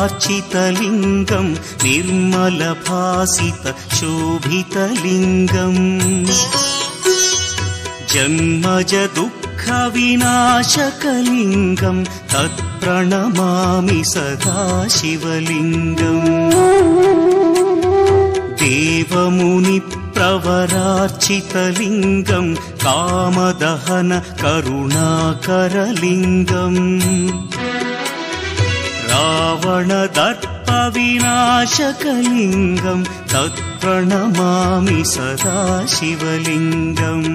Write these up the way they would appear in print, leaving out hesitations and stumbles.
परार्चितलिङ्गं निर्मलभासितशोभितलिङ्गम् जन्मज दुःखविनाशकलिङ्गं तत्प्रणमामि सदा शिवलिङ्गम् देवमुनिप्रवरार्चितलिङ्गं कामदहन करुणाकरलिङ्गम् रावणदर्पविनाशकलिङ्गं तत्प्रणमामि सदा शिवलिङ्गम्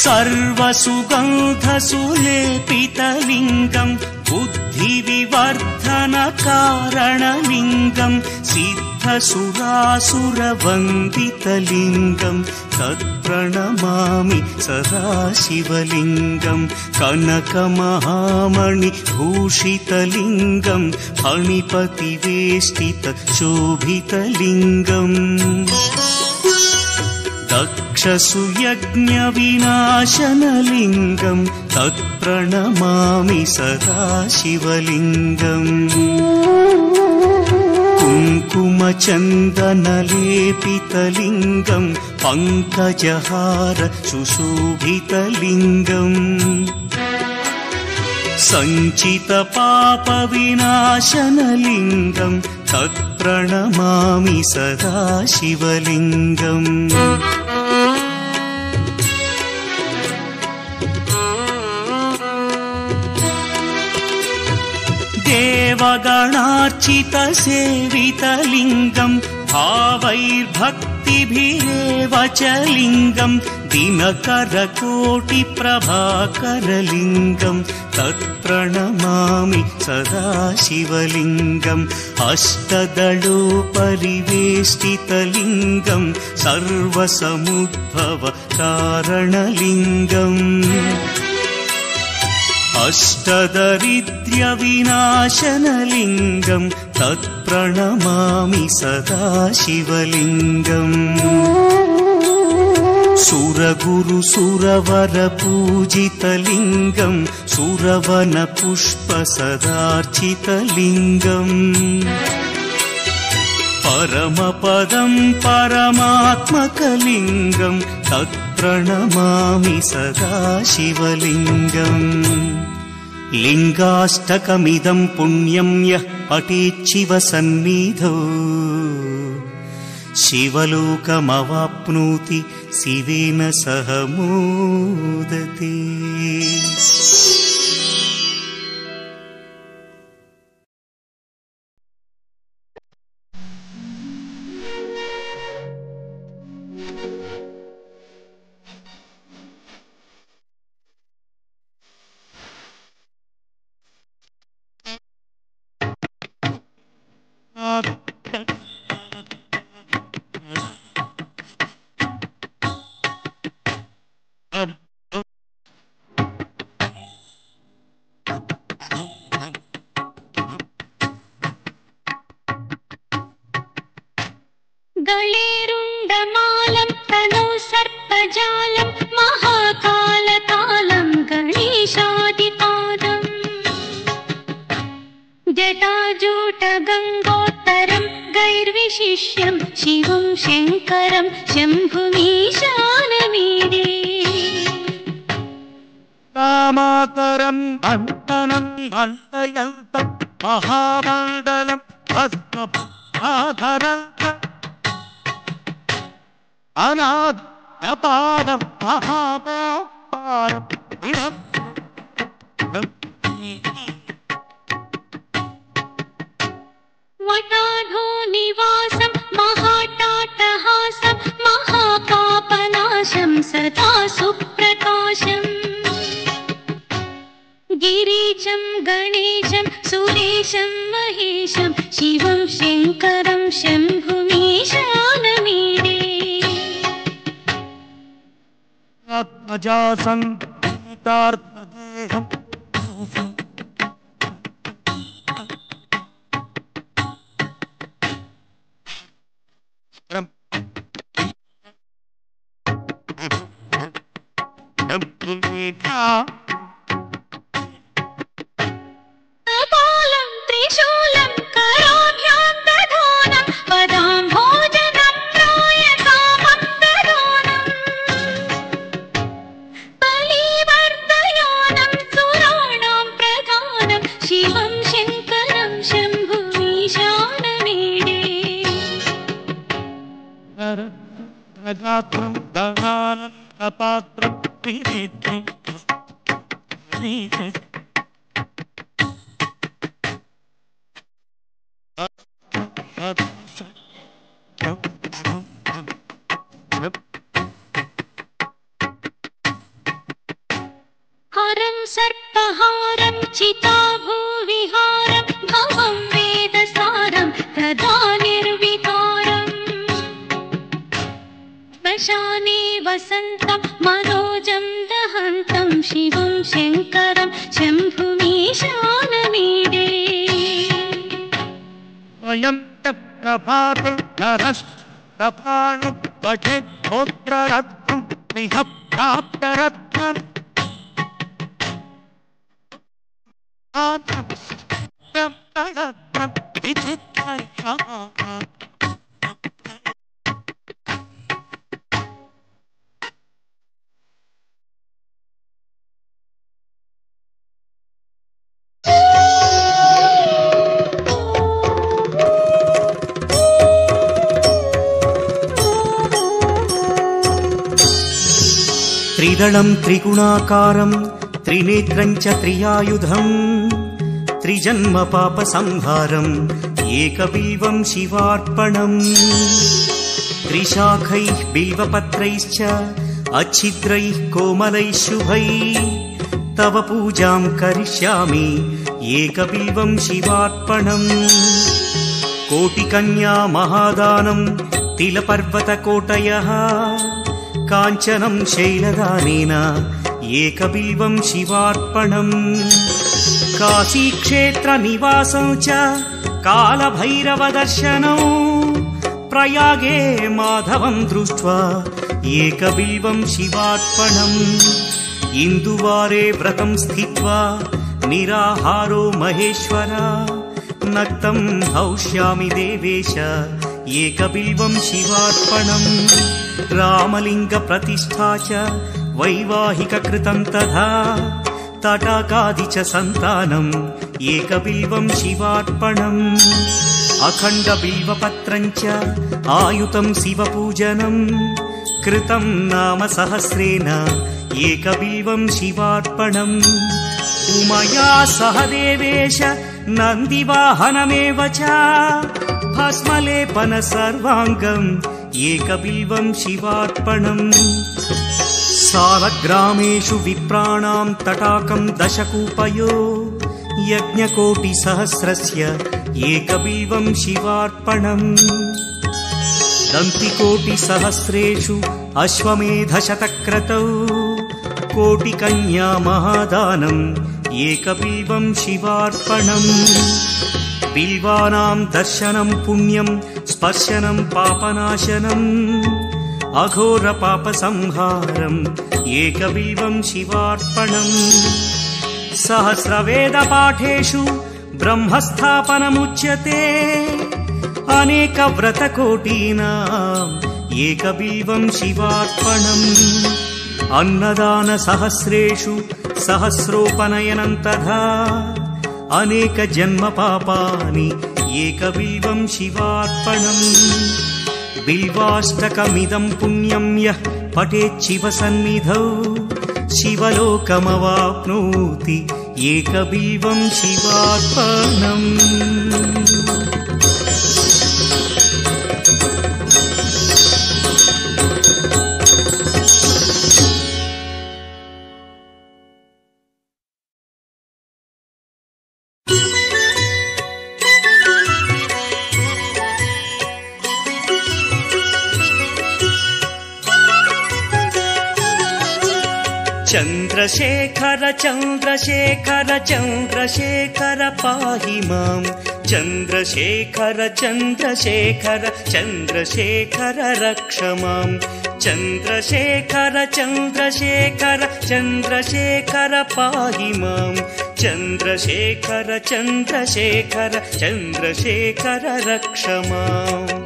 सर्वसुगन्धसुलेपितलिङ्गं बुद्धिविवर्धनकारणलिङ्गं सिद्धसुरासुरवन्दितलिङ्गं तत्प्रणमामि सदा शिवलिङ्गं कनकमहामणिभूषितलिङ्गं फणिपतिवेष्टितशोभितलिङ्गम् दक्षसुयज्ञविनाशनलिङ्गं तत्प्रणमामि सदा शिवलिङ्गम् कुङ्कुमचन्दनलेपितलिङ्गं पङ्कजहार सुशोभितलिङ्गम् सञ्चितपापविनाशनलिङ्गं तत्प्रणमामि सदा शिवलिङ्गम् देवगणार्चितसेवितलिङ्गं भावैर्भक्तिभिरेव च लिङ्गं दिनकरकोटिप्रभाकरलिङ्गं तत्प्रणमामि सदा शिवलिङ्गम् अष्टदलोपरिवेष्टितलिङ्गं सर्वसमुद्भवकारणलिङ्गम् अष्टदरिद्र्यविनाशनलिङ्गं तत्प्रणमामि सदा शिवलिङ्गम् सुरगुरुसुरवरपूजितलिङ्गं सुरवनपुष्पसदार्चितलिङ्गम् परमपदं परमात्मकलिङ्गं तत्प्रणमामि सदा शिवलिङ्गम् लिङ्गाष्टकमिदं पुण्यं यः पठेच्छिवसन्निधौ शिवलोकमवाप्नोति शिवेन सह मोदते। गळेरुण्डमालं तनौ सर्पजालं महाकालकालं गणेशादिपादम् जटाजूटगङ्गोत्तरं गैर्विशिष्यं शिवं शङ्करं शम्भुमीशानमीडे कामाकरं अन्तनं अन्तयन्तं महामण्डलं भस्मआधरं अनाद्यपादं महापारं वटाढो निवासं महाटाटहासं महापापनाशं सदा सुप्रकाशम् गिरीशं गणेशं सुरेशं महेशं शिवं शङ्करं शम्भुमीशानमीडे आत्मजासंतार्थदेहं गात्रं दहानन्दपात्रं त्रिनेत्रं हरं सर्पहारं चिताभूविहारं भवं वेदसारं तदा निर्विकारम् वशाने वसन्तं मनोजं दहन्तं शिवं शङ्करं शम्भुमीशानमीडे वयं प्रभातं नरस्तभानु पठेद्भोत्ररत्नं निःप्राप्तरत्नम् त्रिदलं त्रिगुणाकारं त्रिनेत्रं च त्रियायुधं त्रिजन्म पापसंहारम् एकबिल्वं शिवार्पणम् त्रिशाखैः बिल्वपत्रैश्च अच्छिद्रैः कोमलैः शुभैः तव पूजां करिष्यामि एकबिल्वं शिवार्पणम् कोटिकन्या महादानं तिलपर्वतकोटयः काञ्चनं शैलदानेन एकबिल्वं शिवार्पणम् काशीक्षेत्रनिवासं च कालभैरवदर्शनौ प्रयागे माधवं दृष्ट्वा एकबिल्वं शिवार्पणम् इन्दुवारे व्रतं स्थित्वा निराहारो महेश्वर नक्तं हौष्यामि देवेश एकबिल्वं शिवार्पणम् रामलिङ्गप्रतिष्ठा च वैवाहिककृतं तथा तटाकादि च सन्तानम् एकबिल्वं शिवार्पणम् अखण्डबिल्वपत्रं च आयुतं शिवपूजनम् कृतं नाम सहस्रेण एकबिल्वं शिवार्पणम् उमया सह देवेश नन्दिवाहनमेव च भस्मलेपन सर्वाङ्गम् एकबिल्वं शिवार्पणम् सालग्रामेषु विप्राणां तटाकं दशकूपयो यज्ञकोटिसहस्रस्य एकबिल्वं शिवार्पणम् दन्तिकोटिसहस्रेषु अश्वमेधशतक्रतौ कोटिकन्या महादानम् एकबिल्वं शिवार्पणम् बिल्वानां दर्शनं पुण्यं स्पर्शनं पापनाशनम् अघोरपापसंहारम् एकबिल्वं शिवार्पणम् सहस्रवेदपाठेषु ब्रह्मस्थापनमुच्यते अनेकव्रतकोटीनाम् एकबिल्वं शिवार्पणम् अन्नदानसहस्रेषु सहस्रोपनयनं तथा अनेकजन्मपापानि एकबिल्वं शिवार्पणम् बिल्वाष्टकमिदं पुण्यं यः पठेत् शिवसन्निधौ शिवलोकमवाप्नोति एकबिल्वं शिवार्पणम् चन्द्रशेखर चन्द्रशेखर चन्द्रशेखर पाहि मां चन्द्रशेखर चन्द्रशेखर चन्द्रशेखर रक्ष मां चन्द्रशेखर चन्द्रशेखर चन्द्रशेखर पाहि मां चन्द्रशेखर चन्द्रशेखर चन्द्रशेखर रक्ष माम्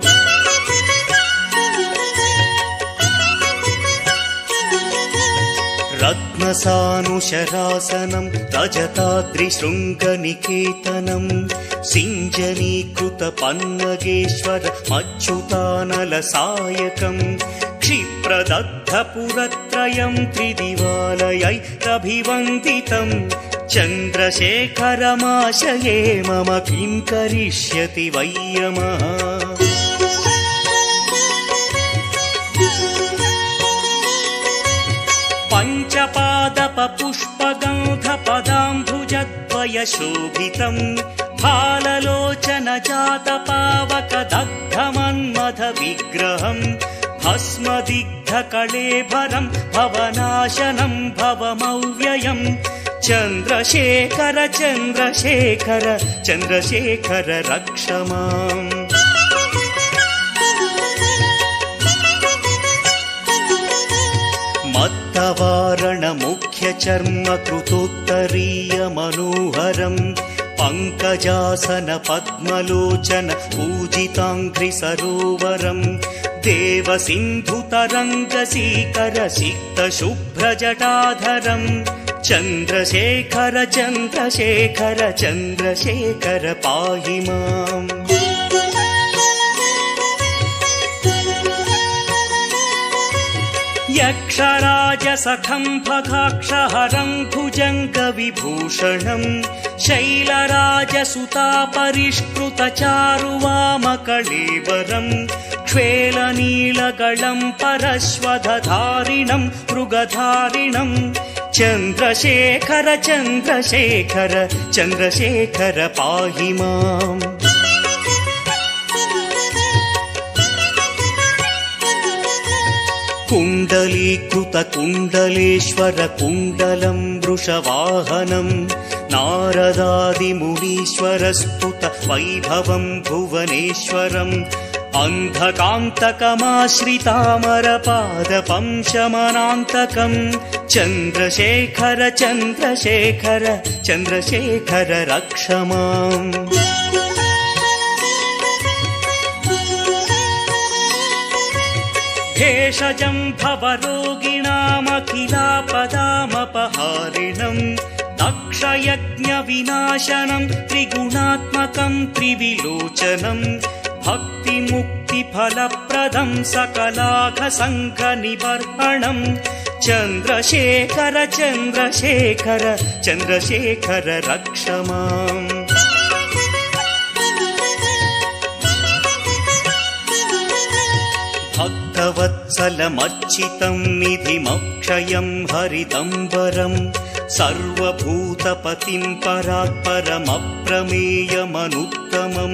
रत्न पद्मसानुशरासनं रजताद्रिशृङ्गनिकेतनं सिञ्जनीकृतपन्नगेश्वर मच्युतानलसायकं क्षिप्रदग्धपुरत्रयं त्रिदिवालयैरभिवन्दितं चन्द्रशेखरमाशये मम किं करिष्यति वै यमः। पञ्चपादपपुष्पगन्धपदाम्भुजद्वयशोभितं फाललोचनजातपावकदग्धमन्मथविग्रहं भस्मदिग्धकळेभरं भवनाशनं भवमव्ययं चन्द्रशेखर चन्द्रशेखर चन्द्रशेखर रक्ष माम्। मत्तवारणमुख्यचर्मकृतोत्तरीयमनोहरं पङ्कजासन पद्मलोचन पूजिताङ्घ्रिसरोवरं देवसिन्धुतरङ्गसीकरसिक्तशुभ्रजटाधरं चन्द्रशेखर चन्द्रशेखर चन्द्रशेखर पाहि माम्। यक्षराजसखं भगाक्षहरं भुजङ्गविभूषणं शैलराजसुतापरिष्कृतचारुवामकळेवरं क्ष्वेलनीलगलं परश्वधधारिणं मृगधारिणं चन्द्रशेखर चन्द्रशेखर चन्द्रशेखर पाहि माम्। कुण्डलीकृतकुण्डलेश्वर कुण्डलं वृषवाहनं नारदादिमुनीश्वरस्तुत वैभवं भुवनेश्वरम् अन्धकान्तकमाश्रितामरपादपं शमनान्तकं चन्द्रशेखर चन्द्रशेखर चन्द्रशेखर रक्ष माम्। भेषजं भवरोगिणामखिलापदामपहारिणं दक्षयज्ञविनाशनं त्रिगुणात्मकं त्रिविलोचनं भक्तिमुक्तिफलप्रदं सकलाघसङ्घनिबर्हणं चन्द्रशेखर चन्द्रशेखर चन्द्रशेखर रक्ष माम्। भक्तवत्सलमर्चितं निधिमक्षयं हरिदम्बरं सर्वभूतपतिं परात्परमप्रमेयमनुत्तमं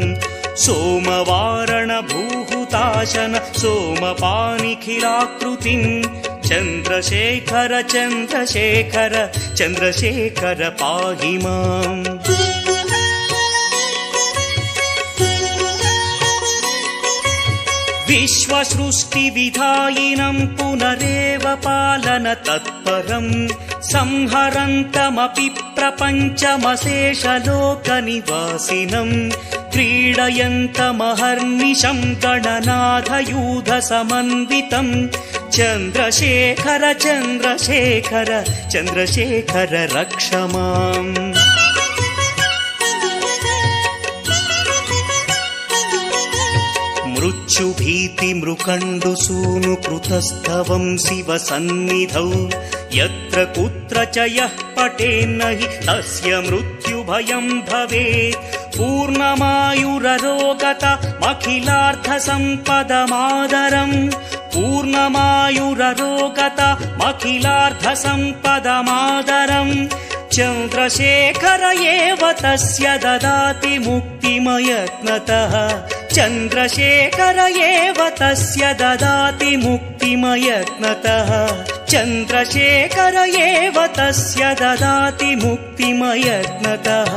सोमवारणभूहुताशन सोमपानिखिलाकृतिं चन्द्रशेखर चन्द्रशेखर चन्द्रशेखर पाहि माम्। विश्वसृष्टिविधायिनं पुनरेव पालन तत्परं संहरन्तमपि प्रपञ्चमशेषलोकनिवासिनं क्रीडयन्तमहर्निशं गणनाथयूधसमन्वितं चन्द्रशेखर चन्द्रशेखर चन्द्रशेखर रक्ष माम्। मृत्युभीतिमृकण्डुसूनुकृतस्तवं शिवसन्निधौ यत्र कुत्र च यः पठेन्न हि तस्य मृत्युभयं भवेत् पूर्णमायुररोगतमखिलार्थसम्पदमादरम् पूर्णमायुररोगतमखिलार्थसम्पदमादरम् चन्द्रशेखर एव तस्य ददाति मुक्तिमयत्नतः चन्द्रशेखर एव तस्य ददाति मुक्तिमयत्नतः चन्द्रशेखर एव तस्य ददाति मुक्तिमयत्नतः।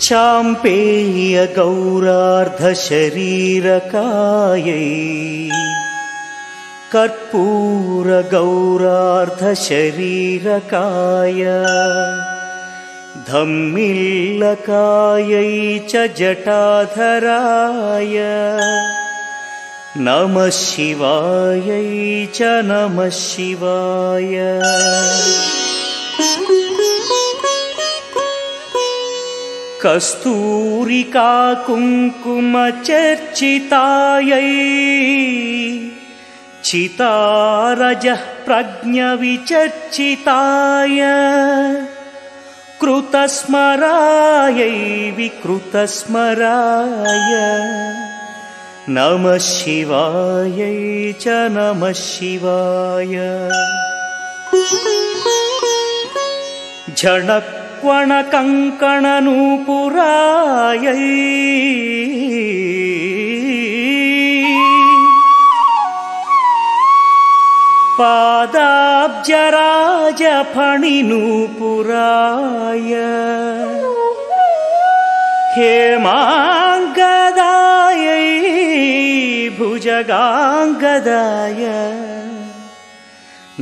चाम्पेय गौरार्धशरीरकायै कर्पूरगौरार्धशरीरकाय धम्मिल्लकायै च जटाधराय नमः शिवायै च नमः शिवाय। कस्तूरिका कुङ्कुमचर्चितायै चितारजः प्रज्ञविचर्चिताय कृतस्मरायै विकृतस्मराय नमः शिवायै च नमः शिवाय। झणक्वणकङ्कणनूपुरायै पादाब्जराजफणिनूपुराय हेमाङ्गदायै भुजगाङ्गदाय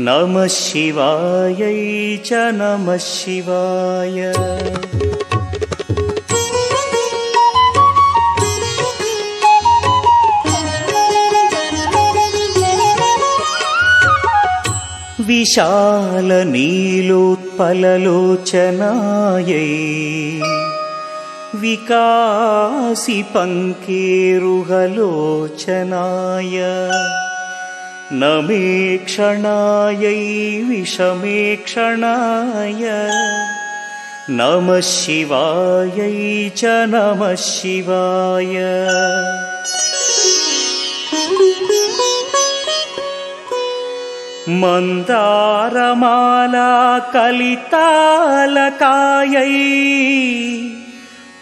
नमः शिवायै च नमः शिवाय। विशालनीलोत्पललोचनायै विकासिपङ्केरुहलोचनाय नमेक्षणायै विषमेक्षणाय नमः शिवायै च नमः शिवाय। मन्दारमाला कलितालकायै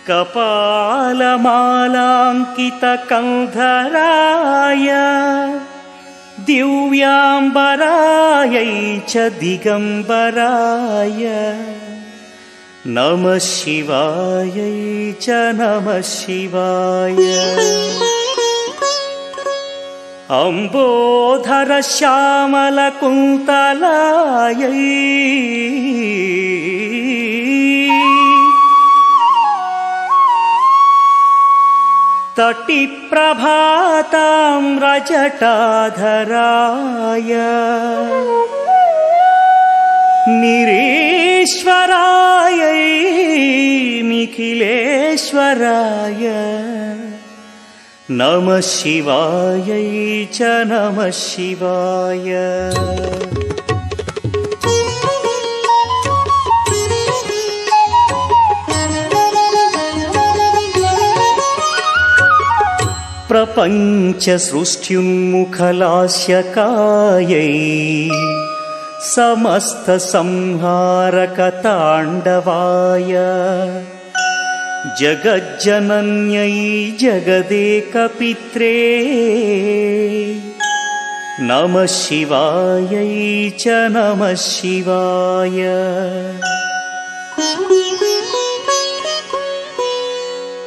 कपालमालाङ्कितकन्धराय दिव्याम्बरायै च दिगम्बराय नमः शिवायै च नमः शिवाय। अम्बोधरश्यामलकुन्तलायै तटिप्रभाताम्रजटाधराय निरीश्वरायै निखिलेश्वराय नमः शिवायै च नमः शिवाय। प्रपञ्चसृष्ट्युन्मुखलास्यकायै समस्तसंहारकताण्डवाय जगज्जनन्यै जगदेकपित्रे नमः शिवायै च नमः शिवाय।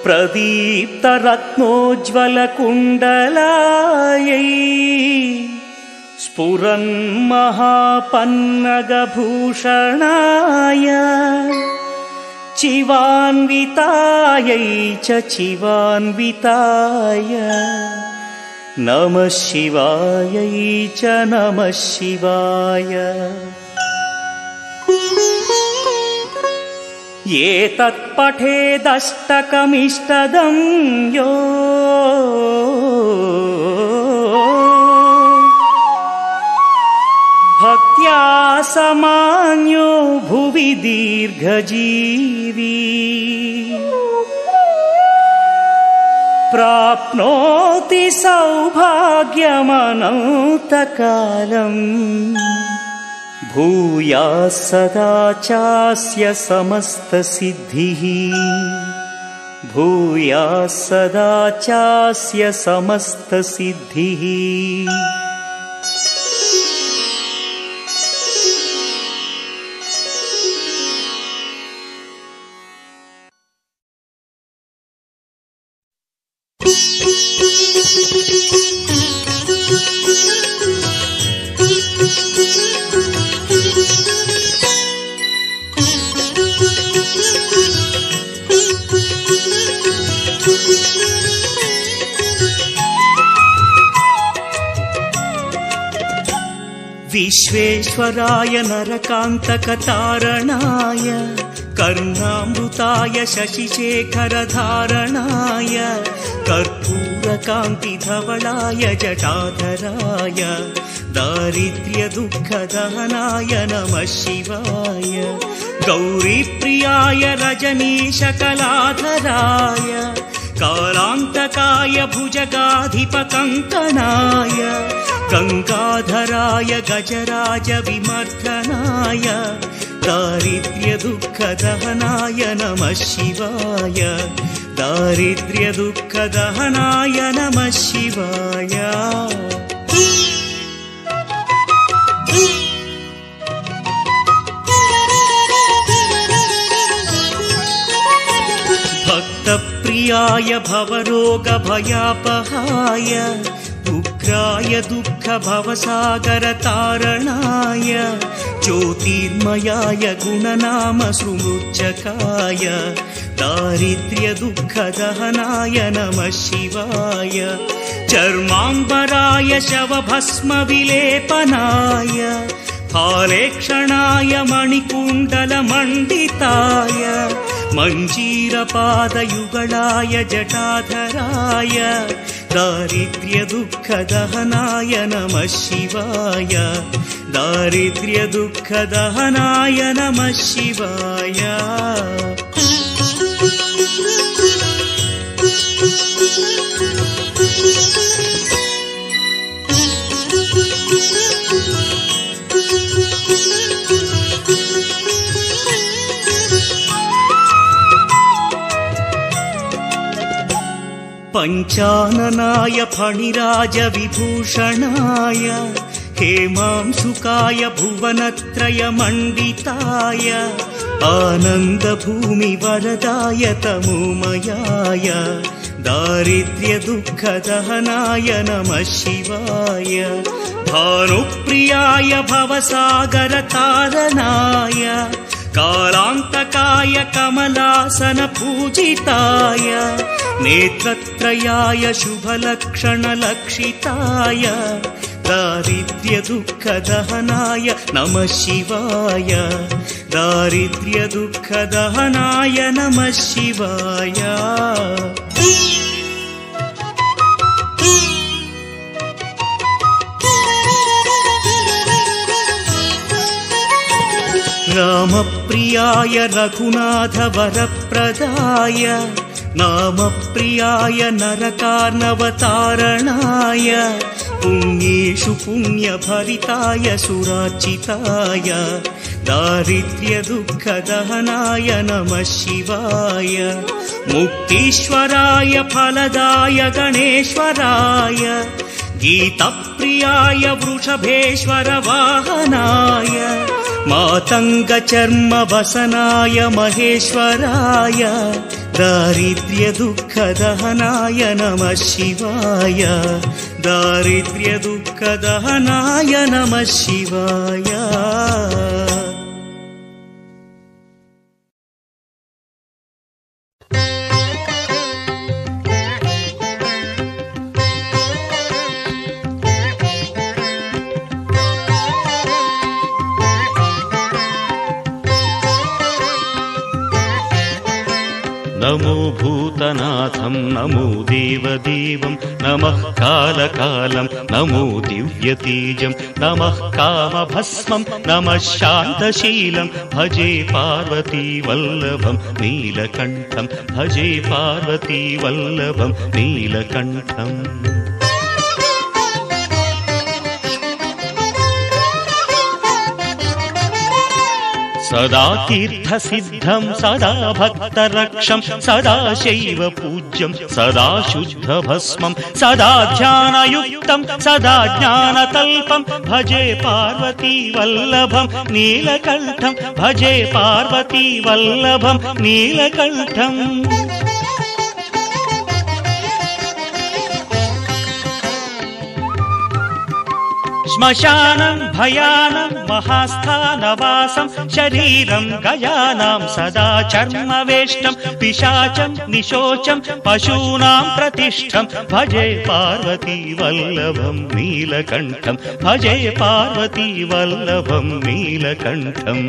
प्रदीप्तरत्नोज्ज्वलकुण्डलायै स्फुरन्महापन्नगभूषणाय चिवान्वितायै च चिवान्विताय नमः शिवायै च नमः शिवाय। एतत्पठेदष्टकमिष्टदं यो भक्त्या समान्यो भुवि दीर्घजीवी प्राप्नोति सौभाग्यमनन्तकालम् भूयाः सदा चास्य समस्तसिद्धिः भूयाः सदा चास्य समस्तसिद्धिः। विश्वेश्वराय नरकान्तकतारणाय कर्णामृताय शशिशेखरधारणाय कर्पूरकान्तिधवलाय जटाधराय दारिद्र्यदुःखदहनाय नमः शिवाय गौरीप्रियाय रजनीशकलाधराय कालान्तकाय भुजगाधिपकङ्कणाय गङ्गाधराय गजराज विमर्दनाय दारिद्र्यदुःखदहनाय नमः शिवाय दारिद्र्यदुःखदहनाय नमः शिवाय भक्तप्रियाय भवरोगभयापहाय उग्राय दुःखभवसागरतारणाय ज्योतिर्मयाय गुणनामसुमृच्छकाय दारिद्र्यदुःखदहनाय नमः शिवाय चर्माम्बराय शवभस्मविलेपनाय फालेक्षणाय मणिकुण्डलमण्डिताय मञ्जीरपादयुगलाय जटाधराय दारिद्र्यदुःखदहनाय नमः शिवाय दारिद्र्यदुःखदहनाय नमः शिवाय पञ्चाननाय फणिराज विभूषणाय हेमांशुकाय भुवनत्रयमण्डिताय आनन्दभूमिवरदाय तमोमयाय दारिद्र्यदुःखदहनाय नमः शिवाय भानुप्रियाय भवसागरतारणाय कालान्तकाय कमलासनपूजिताय नेत्रत्रयाय शुभलक्षणलक्षिताय दारिद्र्यदुःखदहनाय नमः शिवाय दारिद्र्यदुःखदहनाय नमः शिवाय रामप्रियाय रघुनाथवरप्रदाय नामप्रियाय नरकार्णवतारणाय पुण्येषु पुण्यभरिताय सुरार्चिताय दारिद्र्यदुःखदहनाय नमः शिवाय मुक्तीश्वराय फलदाय गणेश्वराय गीतप्रियाय वृषभेश्वर वाहनाय मातङ्गचर्मवसनाय महेश्वराय दारिद्र्यदुःखदहनाय नमः शिवाय दारिद्र्यदुःखदहनाय नमः शिवाय नमो भूतनाथं नमो देवदेवं नमः कालकालं नमो दिव्यतेजं नमः कामभस्मं नमः शान्तशीलं भजे पार्वतीवल्लभं नीलकण्ठं भजे पार्वतीवल्लभं नीलकण्ठम् सदा तीर्थसिद्धं सदा भक्तरक्षं सदा शैव पूज्यं सदा शुद्धभस्मं सदा ध्यानयुक्तं सदा ज्ञानतल्पं भजे पार्वतीवल्लभं नीलकण्ठं भजे पार्वतीवल्लभं नीलकण्ठम् శ్మశానం భయానం మహాస్థానవాసం శరీరం గయానాం సదా చర్మవేష్టం పిశాచం నిశోచం పశూనాం ప్రతిష్టం భజే పార్వతీ వల్లభం నీలకంఠం భజే పార్వతీ వల్లభం నీలకంఠం.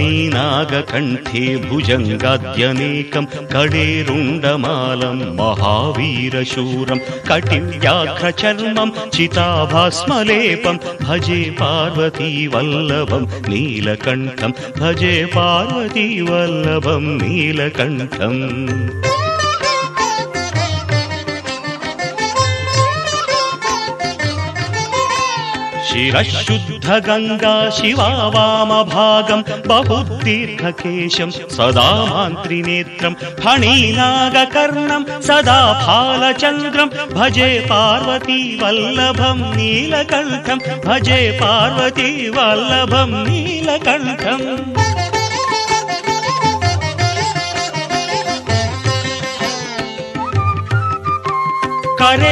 ఫణీనాగకంఠే భుజంగాద్యనేకం కడేరుండమాలం మహావీరశూరం కటివ్యాఘ్రచర్మం చితాభస్మలేపం భజే పార్వతీ వల్లభం నీలకంఠం భజే పార్వతీ వల్లభం నీలకంఠం. శిరశుద్ధ గంగా శివా వామభాగం బహుదీర్ఘకేశం సదా మాంత్రినేత్రం ఫణీనాగకర్ణం సదా ఫాలచంద్రం భజే పార్వతీ వల్లభం నీలకంఠం భజే పార్వతీ వల్లభం నీలకంఠం.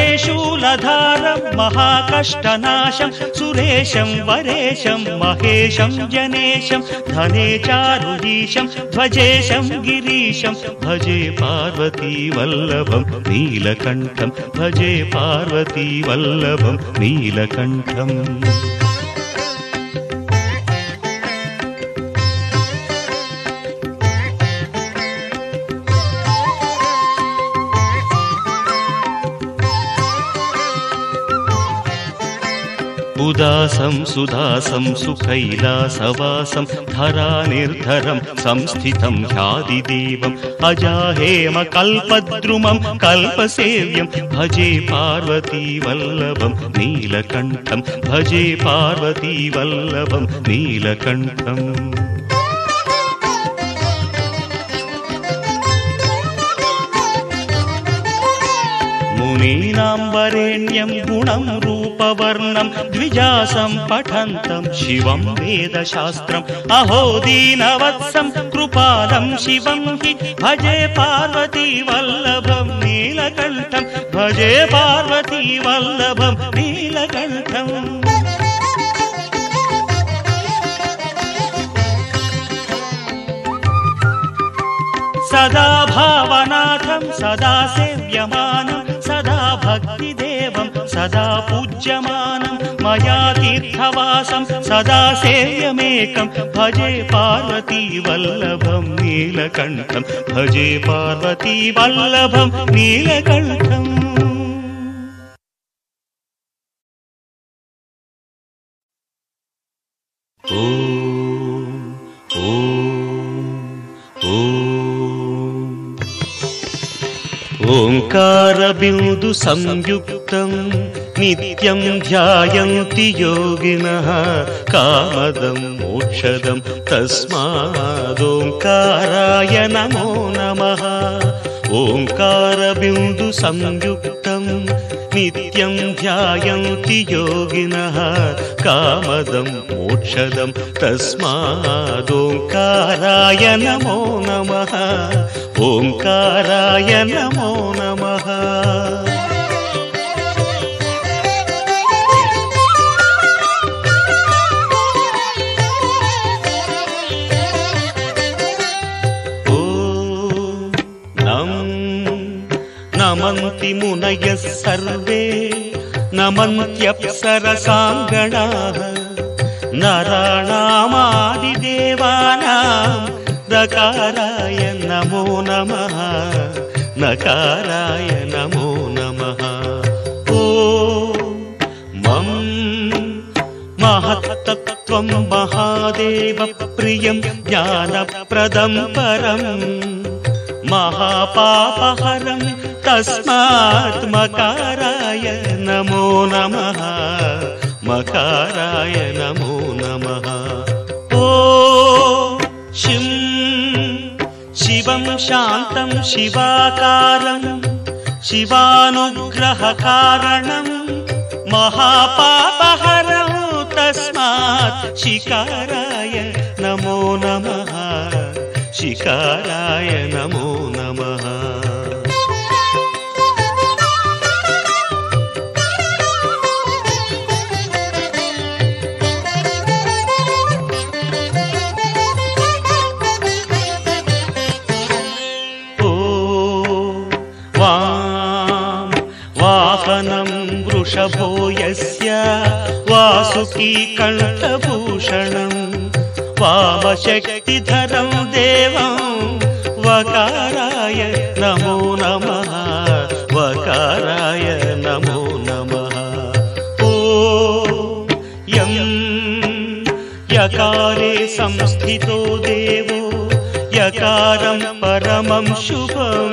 కరేశూలధారం మహాకష్టనాశం సురేశం వరేశం మహేశం జనేశం ధనే చారుదీశం ధ్వజేశం గిరీశం భజే పార్వతీ వల్లభం నీలకంఠం భజే పార్వతీ వల్లభం నీలకంఠం. ఉదాసం సుదాసం సుకైలాసవాసం ధరానిర్ధరం సంస్థితం హ్యాదిదేవం అజాహేమ కల్పద్రుమం కల్పసేవ్యం భజే పార్వతీ వల్లభం నీలకంఠం భజే పార్వతీ వల్లభం నీలకంఠం. మునీనాం వరేణ్యం గుణం రూపవర్ణం ద్విజాసం పఠంతం శివం వేదశాస్త్రం అహో దీనవత్సం కృపాలం శివం హి భజే పార్వతీ వల్లభం నీలకంఠం భజే పార్వతీ వల్లభం నీలకంఠం. సదా భావనాథం సదా సేవ్యమానం సదా భక్తిదేవం సదా పూజ్యమానం మయా తీర్థవాసం సదా సేవ్యమేకం భజే పార్వతీ వల్లభం నీలకంఠం భజే పార్వతీ వల్లభం నీలకంఠం. ఓంకార బిందు సంయుక్తం నిత్యం ధ్యాయంతి యోగినః కామదం మోక్షదం తస్మాదోంకారాయ నమో నమః. ఓంకార బిందు సంయుక్తం నిత్యం ధ్యాయంతి యోగినః కామదం మోక్షదం తస్మాదోంకారాయ నమో నమః. ఓంకారాయ నమో నమః. నమంతి మునయః సర్వే నమంత్యప్సరసాంగణాః నరాణామాదిదేవానాం నకారాయ నమో నమః నకారాయ నమో నమః. ఓం మం మహత్తత్వం మహాదేవ ప్రియం జ్ఞానప్రదం పరం మహాపాపహరం తస్మాత్ మకారాయ నమో నమః మకారాయ నమో నమః. ఓం శిం శివం శాంతం శివాకారం శివానుగ్రహకారణం మహాపాపహరం तस्मात् शिकाराय नमो नमः शिकाराय नमो नमः वाहनं वृषभो यस्य वासुकी कण्ठभूषणं वामशक्तिधरं देवं वकाराय नमो नमः वकाराय नमो नमः ॐ यं यकारे संस्थितो देवो यकारं परमं शुभं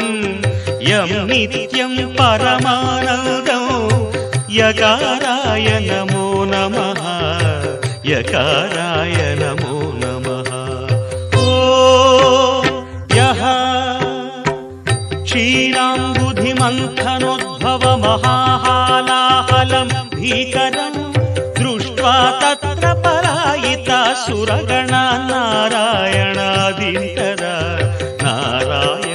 यं नित्यं परमानन्दं यकाराय नमो नमः यकाराय नमो नमः ॐ यः क्षीराम्बुधिमन्थनोद्भवमहाहालाहलं भीकरं दृष्ट्वा तत्र पलायिता सुरगणा नारायणादिन्तरा नारायणादिन्तरा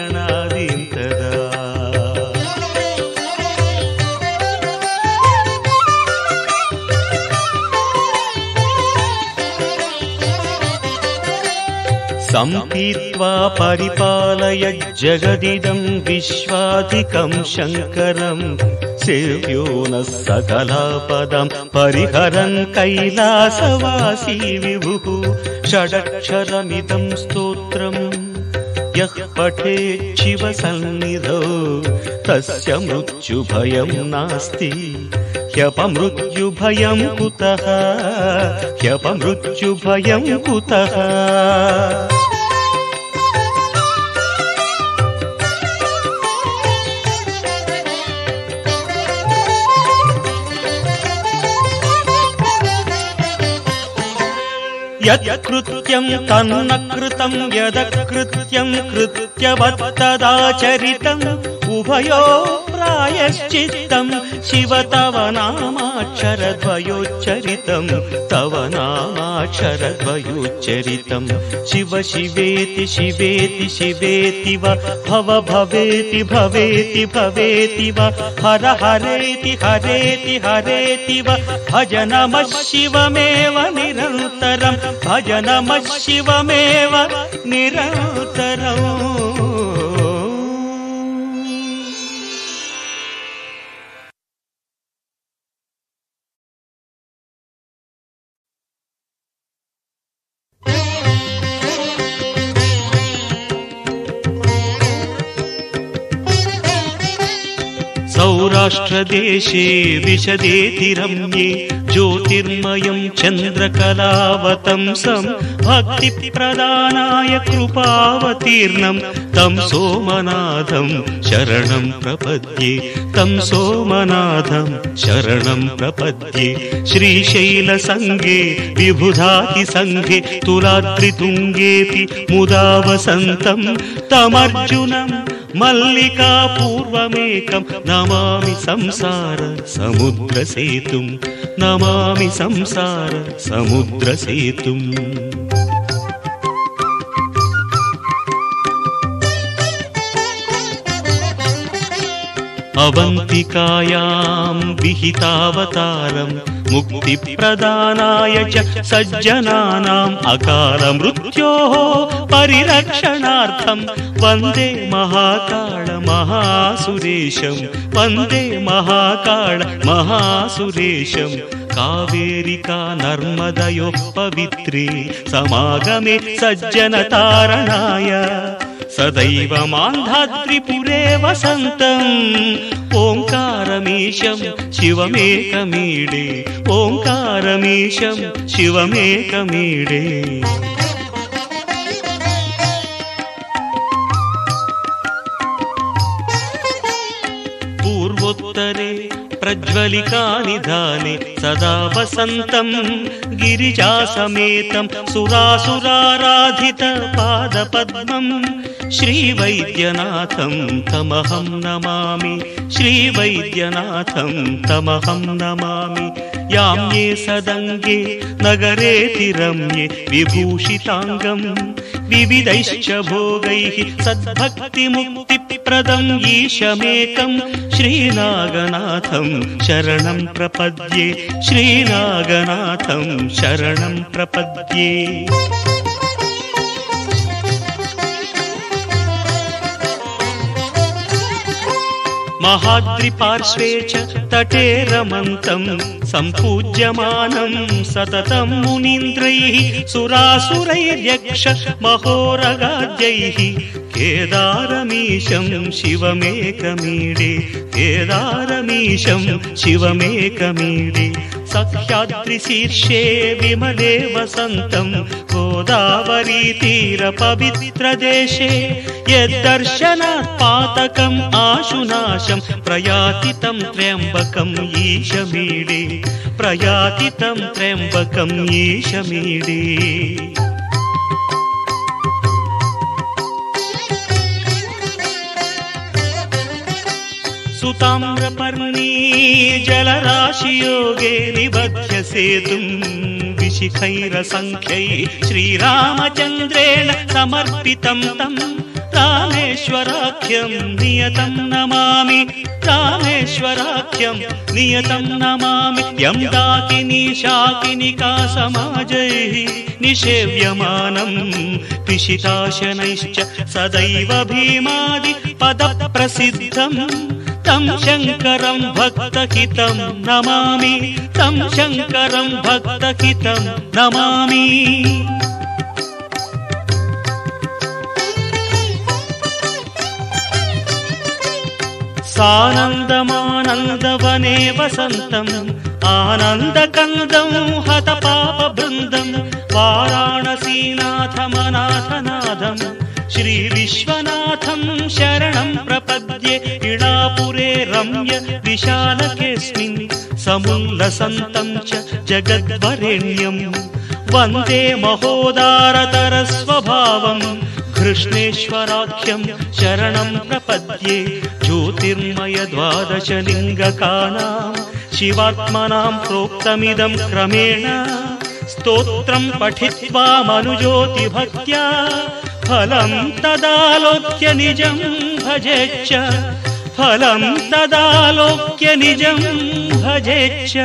सम्पीत्वा परिपालय जगदिदं विश्वाधिकं शङ्करं सेव्यो नः सकलापदं परिहरन् कैलासवासी विभुः षडक्षरमिदं स्तोत्रं यः पठेत् शिवसन्निधौ तस्य मृत्युभयं नास्ति ह्यपमृत्युभयं कुतः ह्यपमृत्युभयं कुतः यत्कृत्यं तन्न कृतं यदकृत्यं कृत्यवत्तदाचरितम् उभयो प्रायश्चित्तं शिव तव नामाक्षरद्वयोच्चरितं तव नामाक्षरद्वयोच्चरितं शिव शिवेति शिवेति शिवेति वा भव भवेति भवेति भवेति वा हर हरेति हरेति हरेति वा भज नमः शिवमेव निरन्तरं भज नमः शिवमेव निरन्तरम् सौराष्ट्रदेशे विशदेति रम्ये ज्योतिर्मयं चन्द्रकलावतंसं भक्तिप्रदानाय कृपावतीर्णं तं सोमनाथं शरणं प्रपद्ये तं सोमनाथं शरणं प्रपद्ये श्रीशैलसङ्गे विबुधातिसङ्गे तुलाद्रितुङ्गेऽपि मुदा वसन्तं तमर्जुनं मल्लिकापूर्वमेकं नमामि संसार समुद्रसेतुं नमामि संसार समुद्रसेतुम् अवन्तिकायां विहितावतारं मुक्तिप्रदानाय च सज्जनानाम् अकालमृत्योः परिरक्षणार्थं वन्दे महाकाल महासुरेशं वन्दे महाकाल महासुरेशं कावेरिका नर्मदयोः पवित्रे समागमे सज्जनतारणाय सदैव मान्धाद्रिपुरे वसन्तम् ओङ्कारमीशं शिवमेकमीडे ओङ्कारमीशं शिवमेकमीडे पूर्वोत्तरे प्रज्वलिकानिधाने सदा वसन्तं गिरिजासमेतं सुरासुराराधित पादपद्मं श्रीवैद्यनाथं तमहं नमामि श्रीवैद्यनाथं तमहं नमामि याम्ये सदङ्गे नगरेति रम्ये विभूषिताङ्गम् विविधैश्च भोगैः सद्भक्तिमुक्तिप्रदम् ईशमेकम् श्रीनागनाथं शरणं प्रपद्ये श्रीनागनाथं शरणं प्रपद्ये महाद्रिपार्श्वे च तटे रमन्तं सम्पूज्यमानं सततं मुनीन्द्रैः सुरासुरैर्यक्ष महोरगाद्यैः केदारमीशं शिवमेकमीडे केदारमीशं शिवमेकमीडे सख्याद्रिशीर्षे विमले वसन्तं गोदावरीतीरपवित्रदेशे यद्दर्शनात् पातकम् आशुनाशं प्रयाति तं त्र्यम्बकम् ईशमीडे प्रयाति तं त्र्यम्बकम् ईशमीडे सुताम्रपर्णी जलराशियोगे निबध्य सेतुं विशिखैरसङ्ख्यैः श्रीरामचन्द्रेण समर्पितं तं रामेश्वराख्यं नियतं नमामि रामेश्वराख्यं नियतं नमामि यं दाकिनी शाकिनिका समाजैः निषेव्यमानं पिशिताशनैश्च सदैव भीमादि पदप्रसिद्धं तं शङ्करं भक्तहितं नमामि तं शङ्करं भक्तहितं नमामि सानन्दमानन्दवने वसन्तम् आनन्दकन्दं हतपापबृन्दं वाराणसीनाथमनाथनाथं श्रीविश्वनाथं शरणं प्रपद्ये इडापुरे रम्य विशालकेऽस्मिन् समुल्लसन्तं च जगद्वरेण्यं वन्दे महोदारतरस्वभावं कृष्णेश्वराख्यं शरणं प्रपद्ये ज्योतिर्मय द्वादशलिङ्गकानां शिवात्मनां प्रोक्तमिदं क्रमेण स्तोत्रं पठित्वा मनुज्योतिभक्त्या फलं तदालोक्य निजं भजेच्च फलं तदालोक्य निजं भजेच्च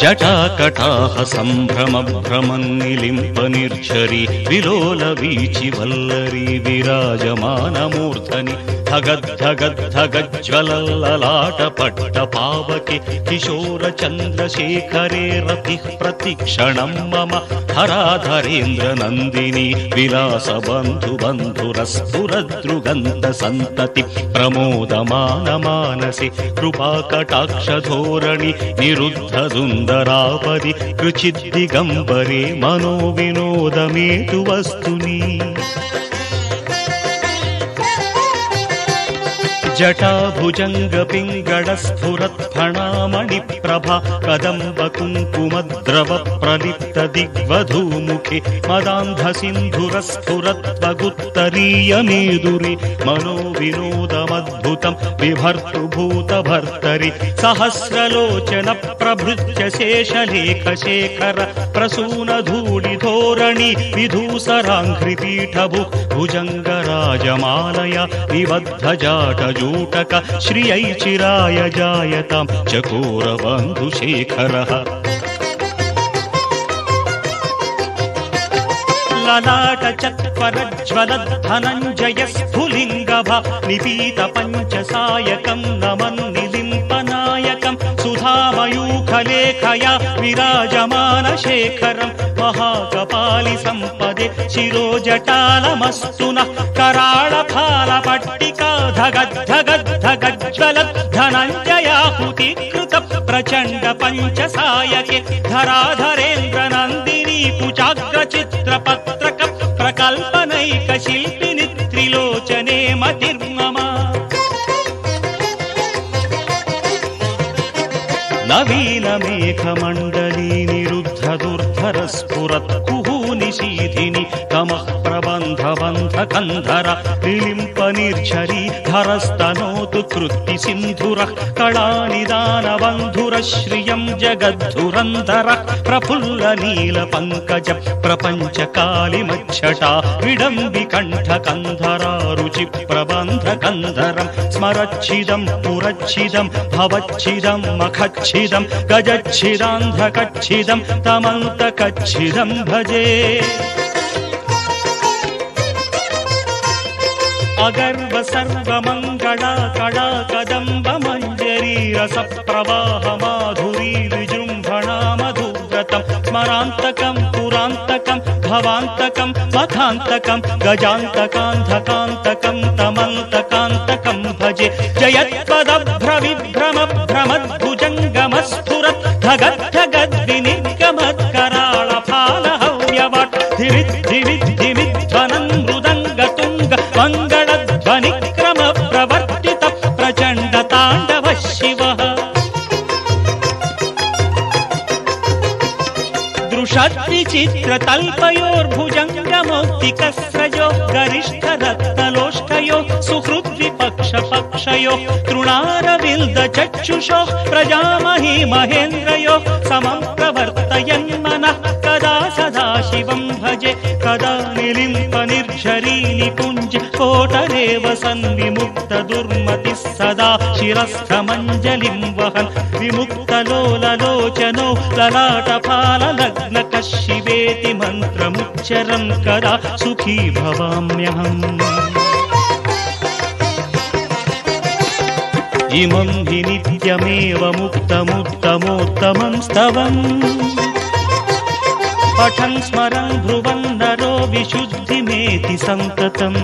जटाकटाह सम्भ्रमभ्रमन्निलिम्पनिर्झरि विलोलवीचि वल्लरी विराजमानमूर्धनि धगद्धगद्धगज्ज्वलल्ललाटपट्टपावके किशोरचन्द्रशेखरे रतिः प्रतिक्षणं मम हराधरेन्द्रनन्दिनी विलासबन्धुबन्धुरस्फुरदृगन्तसन्तति प्रमोदमानमानसे कृपाकटाक्षधोरणि निरुद्धदुन्दरापदि कृचिद्दिगम्बरे मनोविनोदमेतु वस्तुनि जटाभुजङ्गपिङ्गळस्फुरत्फणामणिप्रभा कदम्बकुङ्कुमद्रवप्रलिप्तदिग्वधूमुखे मदान्धसिन्धुरस्फुरत्वगुत्तरीयमेदुरे मनोविनोदमद्भुतं बिभर्तुभूतभर्तरि सहस्रलोचनप्रभृत्य शेषलेखशेखर प्रसूनधूलिधोरणि विधूसराङ्घ्रिपीठभु भुजङ्गराजमालया निबद्धजाटजूटक श्रियै चिराय जायतां चकोरबन्धुशेखरः ललाटचत्वरज्वलद्धनञ्जयस्फुलिङ्गभा निपीतपञ्चसायकं नमन्निलिम्पनायकं सुधामयूखलेखया विराजमानशेखरं महाकपालिसम्पदे शिरोजटालमस्तु नः कराळफालपट्टिका धगद्धगद्धगज्ज्वलद्धनञ्जयाहुतिकृत प्रचण्ड पञ्चसायके धराधरेन्द्रनन्दिनी कुचाग्रचित्रपत्रक प्रकल्पनैकशिल्पिनि त्रिलोचने मतिर्मम नवीन मेघमण्डली निरुद्ध दुर्धर स्फुरत् कुहूनिशीधिनि कमः प्रबन्ध बन्ध कन्धर विलिम्प निर्झरी धरस्तनोतु कृत्ति सिन्धुरः कलानिदान बन्धुर श्रियं जगद्धुरन्धरः प्रफुल्ल नील पङ्कज प्रपञ्च कालिमच्छटा विडम्बि कण्ठ कन्धरा रुचि प्रबन्ध कन्धरं स्मरच्छिदं पुरच्छिदं भवच्छिदं मखच्छिदं गजच्छिदान्धकच्छिदं तमन्तकच्छिदं भजे अगर्व सर्वमङ्गला कला कदम्ब मञ्जरी रसप्रवाह माधुरी विजृम्भणा मधुव्रतं स्मरान्तकं पुरान्तकं भवान्तकं मखान्तकं गजान्तकान्धकान्तकं तमन्तकान्तकं भजे जयत्पदभ्रविभ्रम भ्रमद्भुजङ्गमस्फुरत् धगद्धगद्विनिर्गमत्कराळफालहव्यवट् धिविद्धिविद्धिविध्वनं मृदङ्गतुङ्ग मङ्गलध्वनिक्रम प्रवर्तित प्रचण्ड ताण्डव शिवः दृशद्विचित्रतल्पयोर्भुजङ्गमौक्तिकस्रजो गरिष्ठरत्नलोष्ठयो सुहृद्विपक्षपक्षयो तृणारविल्दचक्षुषो प्रजामही महेन्द्रयो समं प्रवर्तयन्मनः कदा सदा शिवं भजे कदा निलिम्प निर्झरी निकुञ्ज कोटरेव सन्विमुक्त दुर्मतिः सदा शिरस्थमञ्जलिं वहन् विमुक्तलोललोचनो ललाटफाललग्नकः शिवेति मन्त्रमुच्चरन् कदा सुखी भवाम्यहम् इमं हि नित्यमेव मुक्तमुत्तमोत्तमं स्तवम् पठन् स्मरन् ध्रुवन् नरो विशुद्धिमेति सन्ततम्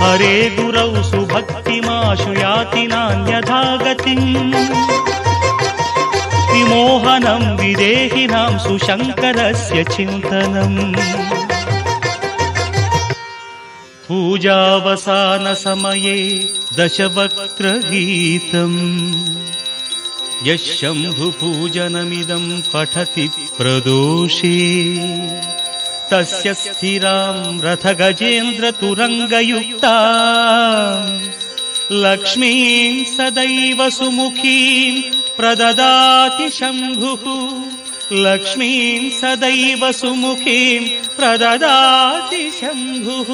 हरे गुरौ सुभक्तिमाशु याति नान्यथा गतिम् विमोहनं विदेहिनां सुशङ्करस्य चिन्तनम् पूजावसानसमये दशवक्त्रगीतम् यः शम्भुपूजनमिदं पठति प्रदोषे तस्य स्थिरां रथगजेन्द्रतुरङ्गयुक्ता लक्ष्मीं सदैव सुमुखीं प्रददाति शम्भुः लक्ष्मीं सदैव सुमुखीं प्रददाति शम्भुः।